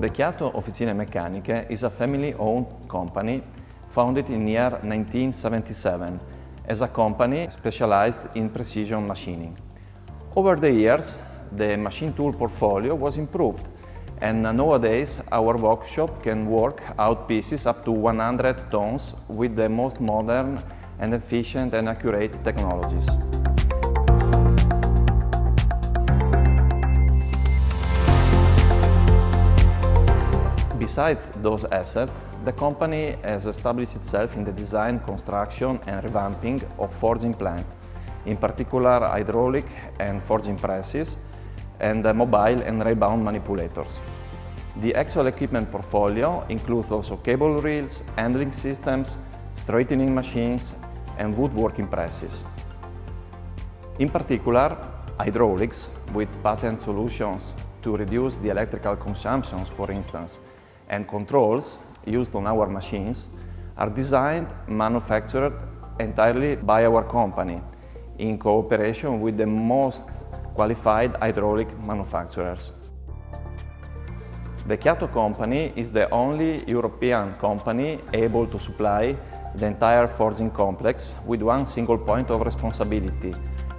Vecchiato Officine Meccaniche is a family-owned company founded in year 1977 as a company specialized in precision machining. Over the years, the machine tool portfolio was improved, and nowadays our workshop can work out pieces up to 100 tons with the most modern and efficient and accurate technologies. Besides those assets, the company has established itself in the design, construction and revamping of forging plants, in particular hydraulic and forging presses, and mobile and rebound manipulators. The actual equipment portfolio includes also cable reels, handling systems, straightening machines and woodworking presses. In particular, hydraulics with patent solutions to reduce the electrical consumptions, for instance, and controls used on our machines are designed, manufactured entirely by our company in cooperation with the most qualified hydraulic manufacturers. Vecchiato company is the only European company able to supply the entire forging complex with one single point of responsibility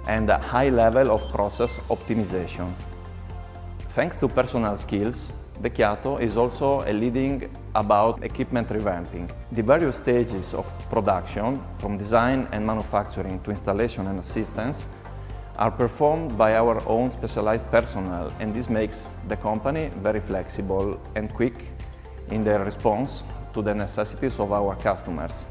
and a high level of process optimization. Thanks to personal skills, Vecchiato is also a leading about equipment revamping. The various stages of production, from design and manufacturing to installation and assistance, are performed by our own specialized personnel, and this makes the company very flexible and quick in their response to the necessities of our customers.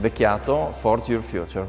Vecchiato, forge your future.